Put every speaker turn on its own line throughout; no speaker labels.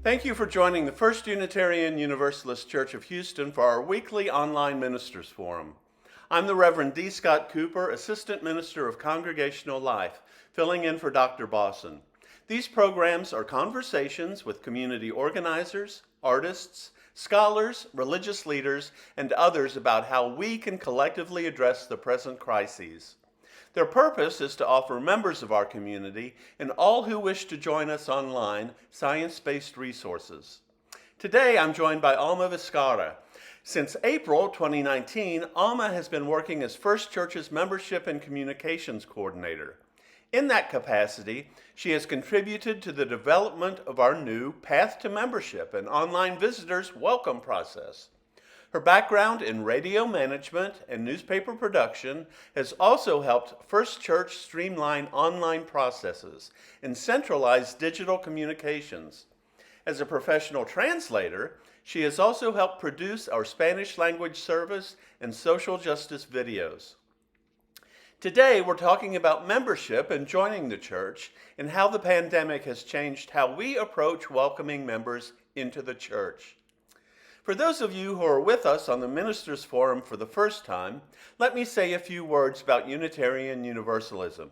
Thank you for joining the First Unitarian Universalist Church of Houston for our weekly online ministers forum. I'm the Reverend D. Scott Cooper, Assistant Minister of Congregational Life, filling in for Dr. Bosson. These programs are conversations with community organizers, artists, scholars, religious leaders, and others about how we can collectively address the present crises. Their purpose is to offer members of our community and all who wish to join us online science-based resources. Today I'm joined by Alma Viscarra. Since April 2019, Alma has been working as First Church's Membership and Communications Coordinator. In that capacity, she has contributed to the development of our new Path to Membership and Online Visitors Welcome process. Her background in radio management and newspaper production has also helped First Church streamline online processes and centralize digital communications. As a professional translator, she has also helped produce our Spanish language service and social justice videos. Today, we're talking about membership and joining the church and how the pandemic has changed how we approach welcoming members into the church. For those of you who are with us on the Ministers Forum for the first time, let me say a few words about Unitarian Universalism.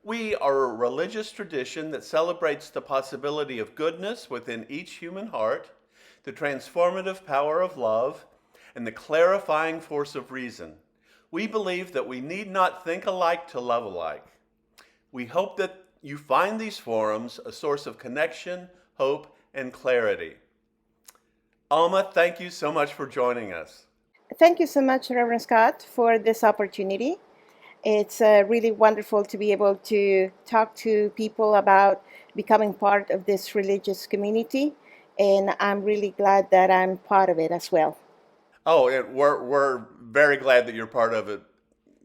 We are a religious tradition that celebrates the possibility of goodness within each human heart, the transformative power of love, and the clarifying force of reason. We believe that we need not think alike to love alike. We hope that you find these forums a source of connection, hope, and clarity. Alma, thank you so much for joining us.
Thank you so much, Reverend Scott, for this opportunity. It's really wonderful to be able to talk to people about becoming part of this religious community, and I'm really glad that I'm part of it as well.
Oh, and we're very glad that you're part of it.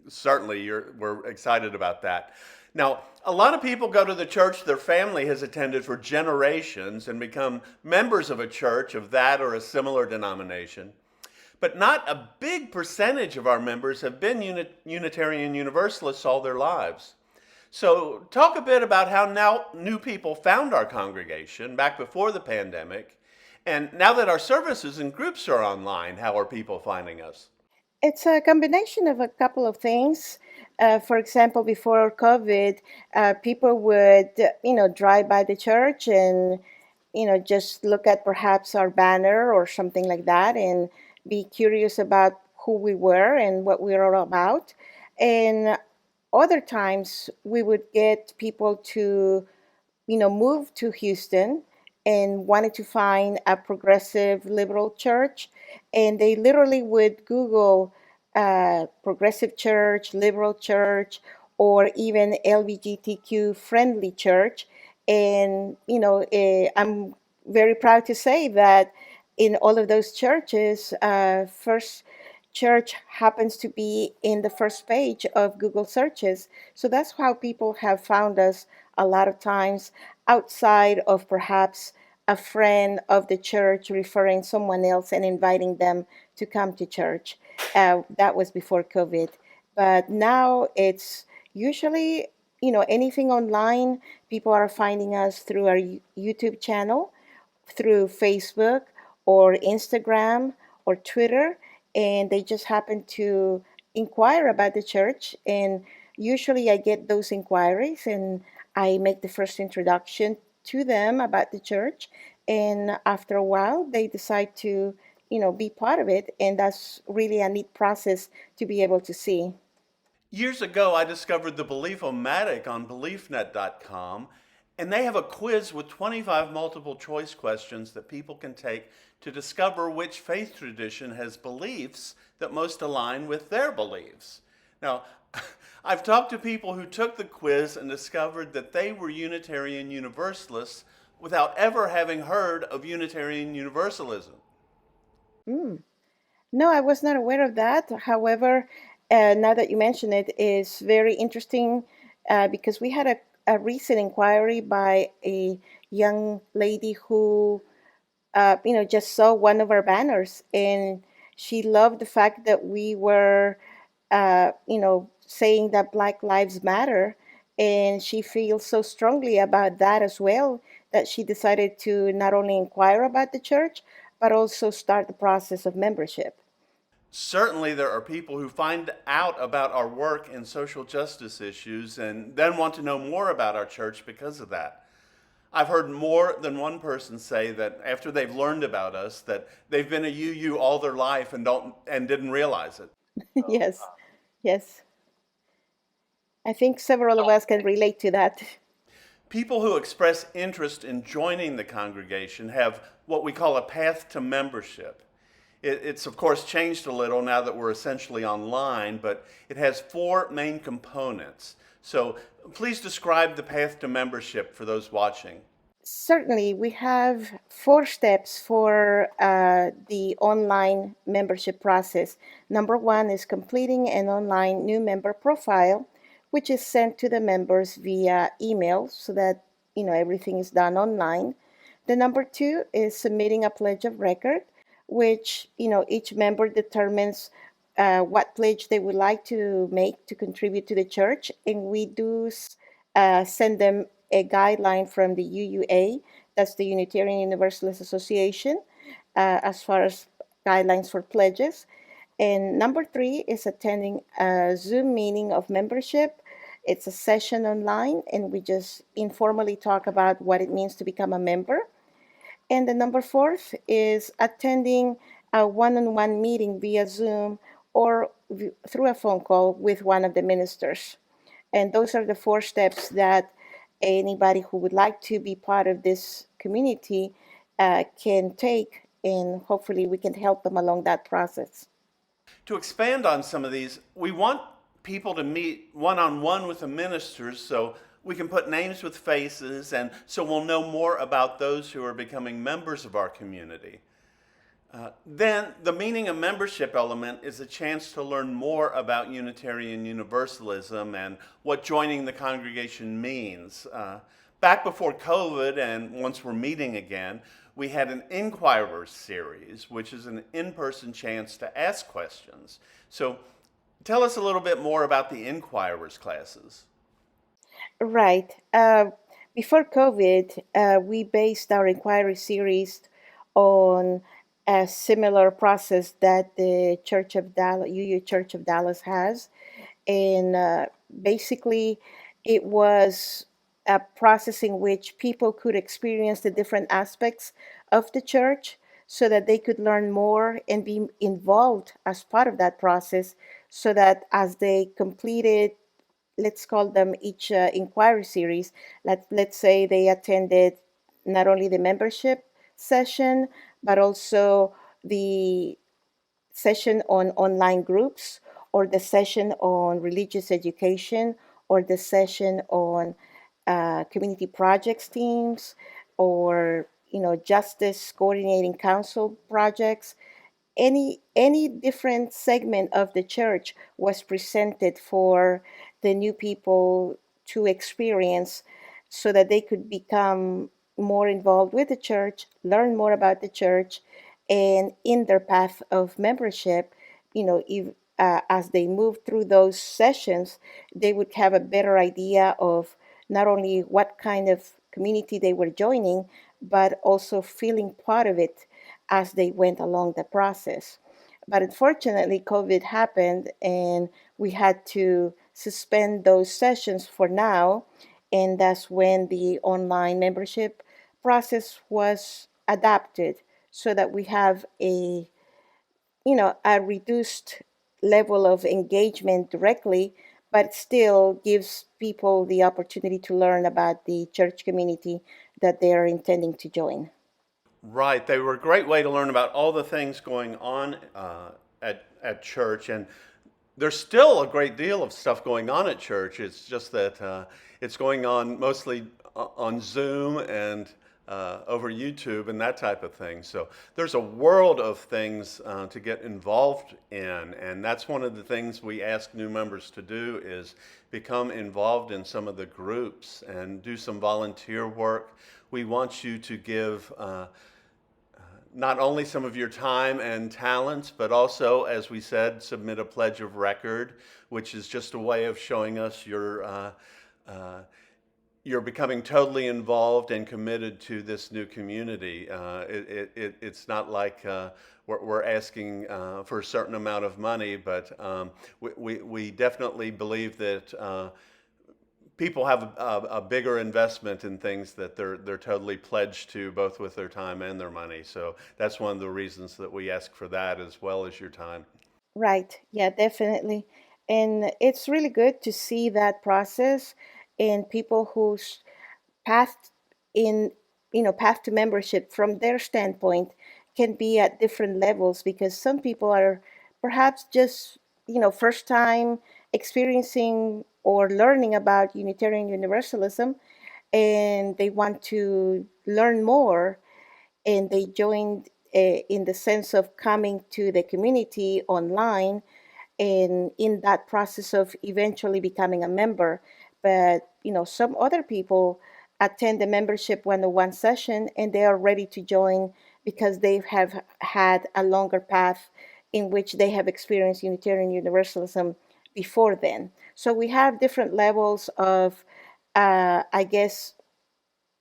Certainly, we're excited about that. Now, a lot of people go to the church their family has attended for generations and become members of a church of that or a similar denomination. But not a big percentage of our members have been Unitarian Universalists all their lives. So talk a bit about how now new people found our congregation back before the pandemic. And now that our services and groups are online, how are people finding us?
It's a combination of a couple of things. For example, before COVID, people would, drive by the church and, just look at perhaps our banner or something like that and be curious about who we were and what we were all about. And other times we would get people to, move to Houston and wanted to find a progressive liberal church. And they literally would Google progressive church, liberal church, or even LGBTQ friendly church. And, I'm very proud to say that in all of those churches, First Church happens to be in the first page of Google searches. So that's how people have found us a lot of times outside of perhaps a friend of the church referring someone else and inviting them to come to church. That was before COVID. But now it's usually, anything online. People are finding us through our YouTube channel, through Facebook or Instagram or Twitter, and they just happen to inquire about the church. And usually I get those inquiries and I make the first introduction to them about the church. And after a while, they decide to, be part of it. And that's really a neat process to be able to see.
Years ago, I discovered the Belief-O-Matic on BeliefNet.com, and they have a quiz with 25 multiple choice questions that people can take to discover which faith tradition has beliefs that most align with their beliefs. Now, I've talked to people who took the quiz and discovered that they were Unitarian Universalists without ever having heard of Unitarian Universalism.
Mm. No, I was not aware of that. However, now that you mention it, is very interesting because we had a recent inquiry by a young lady who, just saw one of our banners, and she loved the fact that we were, saying that Black Lives Matter, and she feels so strongly about that as well that she decided to not only inquire about the church, but also start the process of membership.
Certainly, there are people who find out about our work in social justice issues and then want to know more about our church because of that. I've heard more than one person say that after they've learned about us, that they've been a UU all their life and didn't realize it.
Yes, yes. I think several of us can relate to that.
People who express interest in joining the congregation have what we call a path to membership. It's, of course, changed a little now that we're essentially online, but it has four main components. So please describe the path to membership for those watching.
Certainly, we have four steps for the online membership process. Number one is completing an online new member profile, which is sent to the members via email so that everything is done online. The number two is submitting a pledge of record, which each member determines what pledge they would like to make to contribute to the church, and we do send them a guideline from the UUA, that's the Unitarian Universalist Association, as far as guidelines for pledges. And number three is attending a Zoom meeting of membership. It's a session online, and we just informally talk about what it means to become a member. And the number fourth is attending a one-on-one meeting via Zoom or through a phone call with one of the ministers. And those are the four steps that anybody who would like to be part of this community can take, and hopefully we can help them along that process.
To expand on some of these, we want people to meet one on one with the ministers so we can put names with faces and so we'll know more about those who are becoming members of our community. Then, the meaning of membership element is a chance to learn more about Unitarian Universalism and what joining the congregation means. Back before COVID, and once we're meeting again, we had an Inquirers series, which is an in-person chance to ask questions. So, tell us a little bit more about the Inquirers classes.
Right. Before COVID, we based our inquiry series on a similar process that the Church of Dallas, UU Church of Dallas has. And basically, it was a process in which people could experience the different aspects of the church so that they could learn more and be involved as part of that process so that as they completed, let's call them each inquiry series, let's say they attended not only the membership session, but also the session on online groups, or the session on religious education, or the session on community projects teams, or justice coordinating council projects. Any different segment of the church was presented for the new people to experience so that they could become more involved with the church, learn more about the church, and in their path of membership, if as they move through those sessions, they would have a better idea of not only what kind of community they were joining, but also feeling part of it as they went along the process. But unfortunately, COVID happened and we had to suspend those sessions for now. And that's when the online membership process was adapted so that we have a reduced level of engagement directly, but still gives people the opportunity to learn about the church community that they are intending to join.
Right, they were a great way to learn about all the things going on at church, and there's still a great deal of stuff going on at church. It's just that it's going on mostly on Zoom and over YouTube and that type of thing. So there's a world of things to get involved in, and that's one of the things we ask new members to do is become involved in some of the groups and do some volunteer work. We want you to give not only some of your time and talents, but also, as we said, submit a pledge of record, which is just a way of showing us you're becoming totally involved and committed to this new community. It's not like we're asking for a certain amount of money, but we definitely believe that people have a bigger investment in things that they're totally pledged to, both with their time and their money. So that's one of the reasons that we ask for that as well as your time.
Right. Yeah, definitely. And it's really good to see that process in people whose path in path to membership from their standpoint can be at different levels, because some people are perhaps just first time experiencing or learning about Unitarian Universalism, and they want to learn more, and they joined in the sense of coming to the community online, and in that process of eventually becoming a member. But some other people attend the membership 101 session and they are ready to join because they have had a longer path in which they have experienced Unitarian Universalism before then. So we have different levels of, I guess,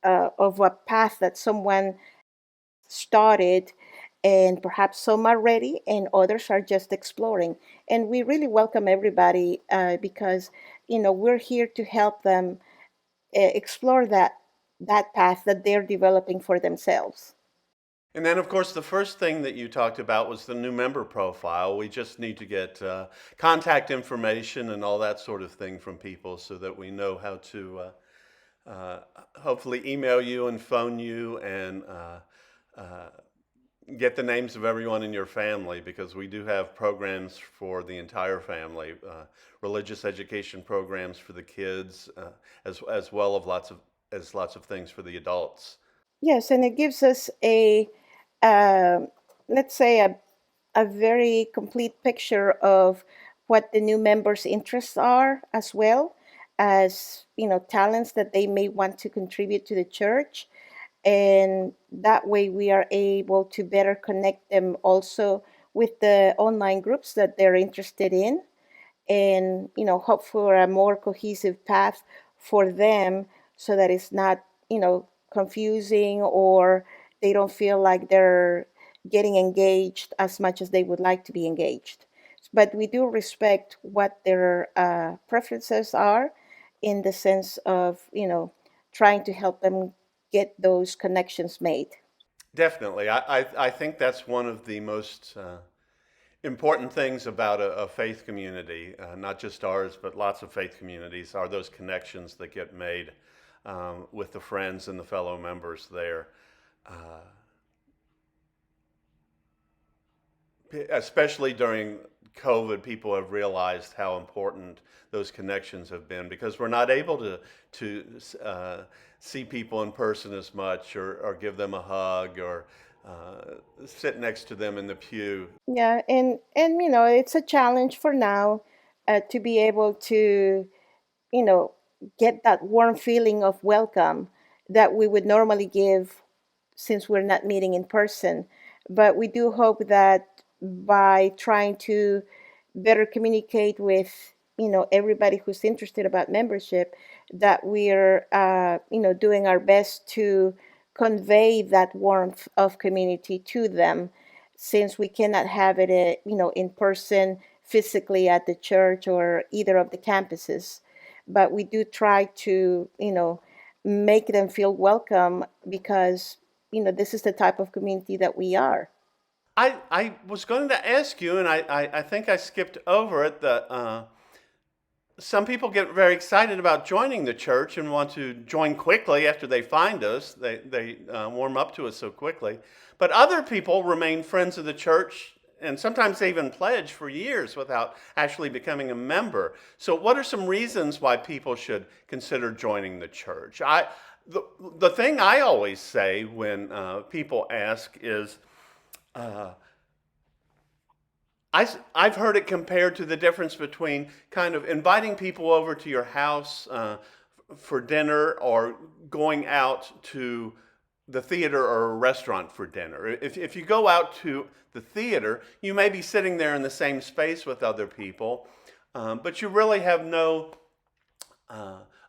of a path that someone started, and perhaps some are ready and others are just exploring. And we really welcome everybody, because we're here to help them explore that path that they're developing for themselves.
And then, of course, the first thing that you talked about was the new member profile. We just need to get contact information and all that sort of thing from people so that we know how to hopefully email you and phone you and uh, get the names of everyone in your family, because we do have programs for the entire family, religious education programs for the kids, as well as lots of things for the adults.
Yes, and it gives us uh, let's say, a very complete picture of what the new members' interests are, as well as talents that they may want to contribute to the church. And that way we are able to better connect them also with the online groups that they're interested in, and hope for a more cohesive path for them, so that it's not confusing, or they don't feel like they're getting engaged as much as they would like to be engaged. But we do respect what their preferences are, in the sense of trying to help them get those connections made.
Definitely. I think that's one of the most important things about a faith community, not just ours, but lots of faith communities, are those connections that get made with the friends and the fellow members there. Uh, Especially during COVID, people have realized how important those connections have been, because we're not able to see people in person as much, or give them a hug, or sit next to them in the pew.
Yeah, and it's a challenge for now, to be able to you know, get that warm feeling of welcome that we would normally give, since we're not meeting in person. But we do hope that by trying to better communicate with everybody who's interested about membership, that we're doing our best to convey that warmth of community to them, since we cannot have it in person physically at the church or either of the campuses. But we do try to make them feel welcome, because this is the type of community that we are.
I was going to ask you, and I think I skipped over it, that some people get very excited about joining the church and want to join quickly after they find us. They warm up to us so quickly. But other people remain friends of the church, and sometimes they even pledge for years without actually becoming a member. So, what are some reasons why people should consider joining the church? The thing I always say when people ask is, uh, I've heard it compared to the difference between kind of inviting people over to your house for dinner, or going out to the theater or a restaurant for dinner. If you go out to the theater, you may be sitting there in the same space with other people, but you really have no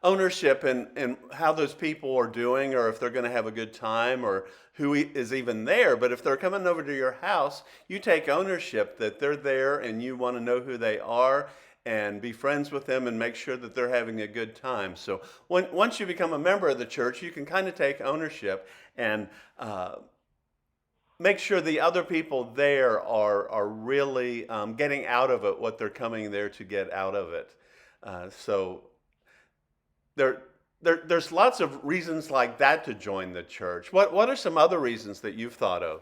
ownership in how those people are doing, or if they're going to have a good time, or is even there. But if they're coming over to your house, you take ownership that they're there and you want to know who they are and be friends with them and make sure that they're having a good time. So once you become a member of the church, you can kind of take ownership and make sure the other people there are really getting out of it what they're coming there to get out of it. So there, there's lots of reasons like that to join the church. What are some other reasons that you've thought of?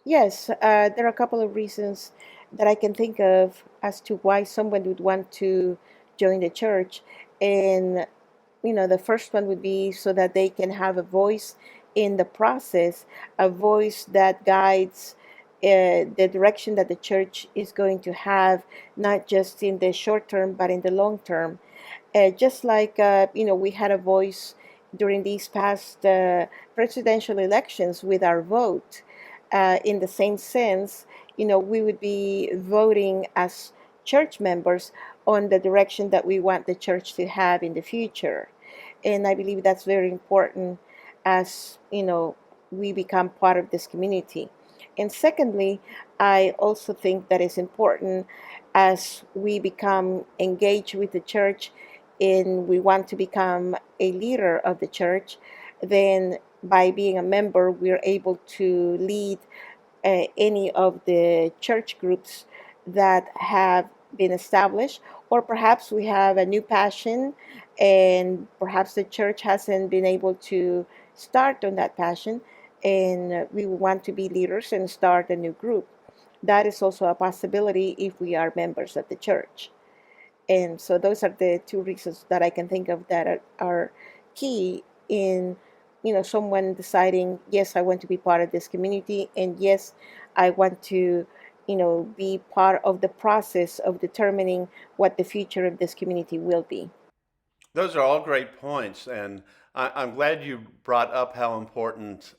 Yes, there are a couple of reasons that I can think of as to why someone would want to join the church. And, the first one would be so that they can have a voice in the process, a voice that guides the direction that the church is going to have, not just in the short term, but in the long term. Just like, we had a voice during these past presidential elections with our vote. In the same sense, we would be voting as church members on the direction that we want the church to have in the future. And I believe that's very important as, we become part of this community. And secondly, I also think that it's important as we become engaged with the church and we want to become a leader of the church, then by being a member, we're able to lead any of the church groups that have been established, or perhaps we have a new passion and perhaps the church hasn't been able to start on that passion, and we want to be leaders and start a new group. That is also a possibility if we are members of the church. And so those are the two reasons that I can think of that are key in, someone deciding, yes, I want to be part of this community, and yes, I want to, be part of the process of determining what the future of this community will be.
Those are all great points, and I'm glad you brought up how important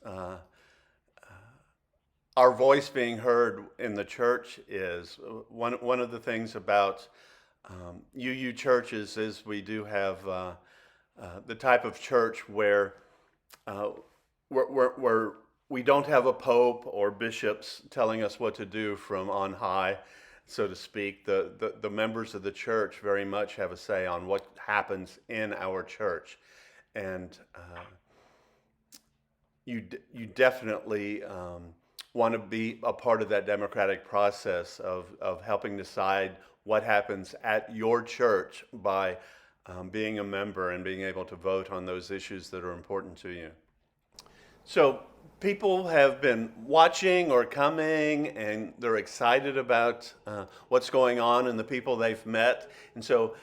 our voice being heard in the church is. One of the things about UU churches is we do have the type of church where uh, where we don't have a pope or bishops telling us what to do from on high, so to speak. The members of the church very much have a say on what happens in our church, and you definitely want to be a part of that democratic process of helping decide what happens at your church by being a member and being able to vote on those issues that are important to you. So people have been watching or coming, and they're excited about what's going on and the people they've met. And so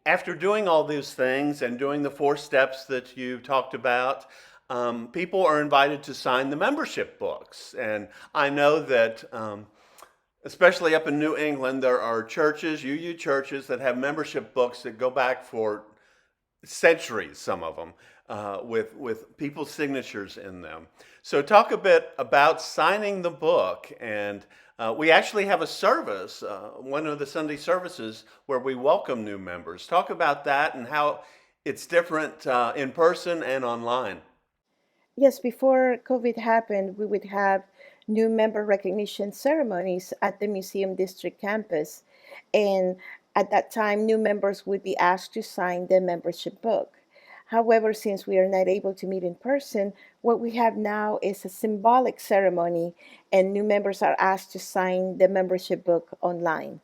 after doing all these things and doing the 4 steps that you talked about, people are invited to sign the membership books. And I know that, especially up in New England, there are churches, UU churches, that have membership books that go back for centuries, some of them, with people's signatures in them. So talk a bit about signing the book. And we actually have a service, one of the Sunday services, where we welcome new members. Talk about that and how it's different in person and online.
Yes, before COVID happened, we would have new member recognition ceremonies at the Museum District campus. And at that time, new members would be asked to sign the membership book. However, since we are not able to meet in person, what we have now is a symbolic ceremony, and new members are asked to sign the membership book online.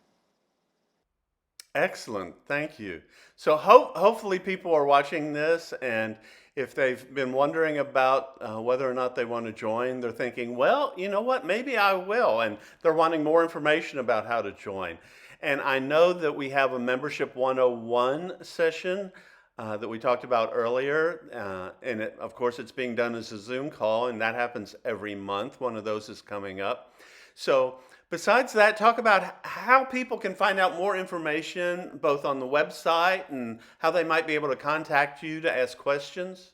Excellent, thank you. So hopefully people are watching this, and if they've been wondering about whether or not they want to join, they're thinking, well, you know what, maybe I will, and they're wanting more information about how to join. And I know that we have a Membership 101 session that we talked about earlier, and of course it's being done as a Zoom call, and that happens every month. One of those is coming up. So besides that, talk about how people can find out more information, both on the website and how they might be able to contact you to ask questions.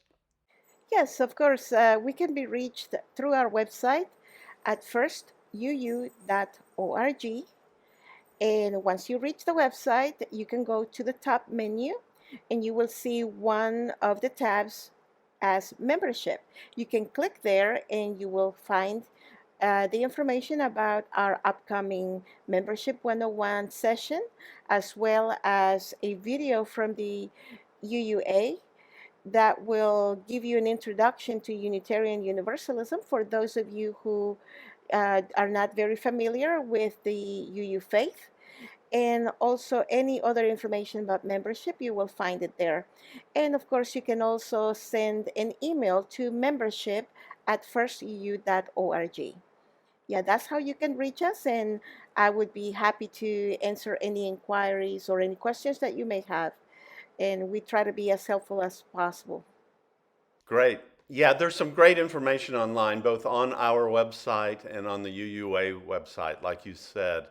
Yes, of course, we can be reached through our website at firstuuhouston.org. And once you reach the website, you can go to the top menu and you will see one of the tabs as membership. You can click there and you will find the information about our upcoming Membership 101 session, as well as a video from the UUA that will give you an introduction to Unitarian Universalism for those of you who are not very familiar with the UU faith. And also any other information about membership, you will find it there. And of course, you can also send an email to membership at firstuuhouston.org. Yeah, that's how you can reach us, and I would be happy to answer any inquiries or any questions that you may have. And we try to be as helpful as possible.
Great. Yeah, there's some great information online, both on our website and on the UUA website, like you said.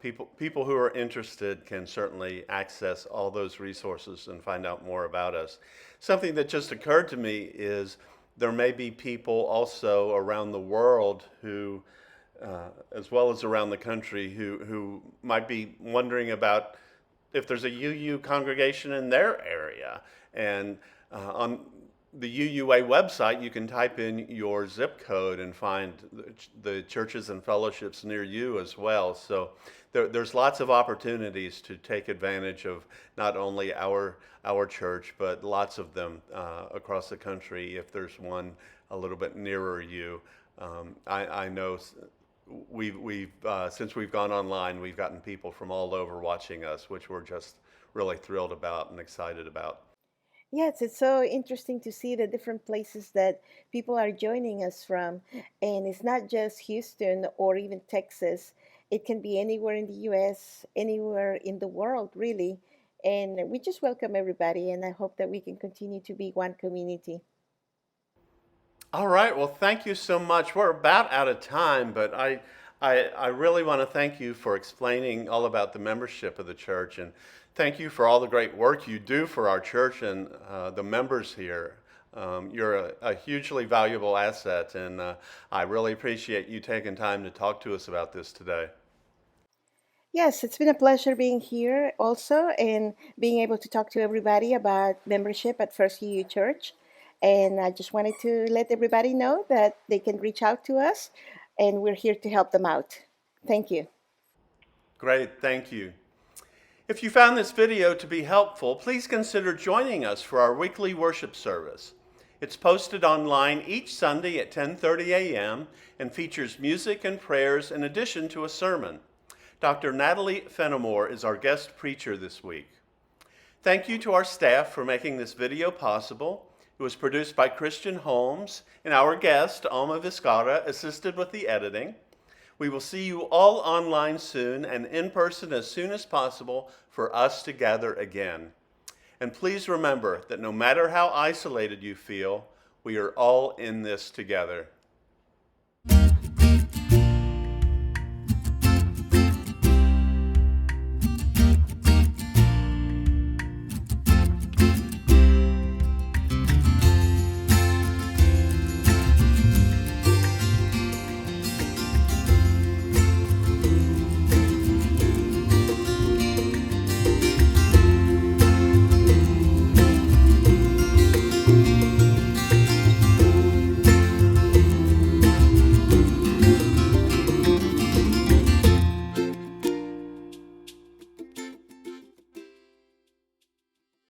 People who are interested can certainly access all those resources and find out more about us. Something that just occurred to me is there may be people also around the world who, as well as around the country, who might be wondering about if there's a UU congregation in their area. And on the UUA website, you can type in your zip code and find the churches and fellowships near you as well. So there's lots of opportunities to take advantage of not only our church, but lots of them across the country. If there's one a little bit nearer you, I know we've since we've gone online, we've gotten people from all over watching us, which we're just really thrilled about and excited about.
Yes, it's so interesting to see the different places that people are joining us from. And it's not just Houston or even Texas, it can be anywhere in the US, anywhere in the world, really. And we just welcome everybody, and I hope that we can continue to be one community.
All right. Well, thank you so much. We're about out of time, but I really want to thank you for explaining all about the membership of the church, and thank you for all the great work you do for our church and the members here. You're a hugely valuable asset, and I really appreciate you taking time to talk to us about this today.
Yes, it's been a pleasure being here also and being able to talk to everybody about membership at First UU Church. And I just wanted to let everybody know that they can reach out to us and we're here to help them out. Thank you.
Great. Thank you. If you found this video to be helpful, please consider joining us for our weekly worship service. It's posted online each Sunday at 10:30 a.m. and features music and prayers in addition to a sermon. Dr. Natalie Fenimore is our guest preacher this week. Thank you to our staff for making this video possible. It was produced by Christian Holmes, and our guest, Alma Viscarra, assisted with the editing. We will see you all online soon and in person as soon as possible for us to gather again. And please remember that no matter how isolated you feel, we are all in this together.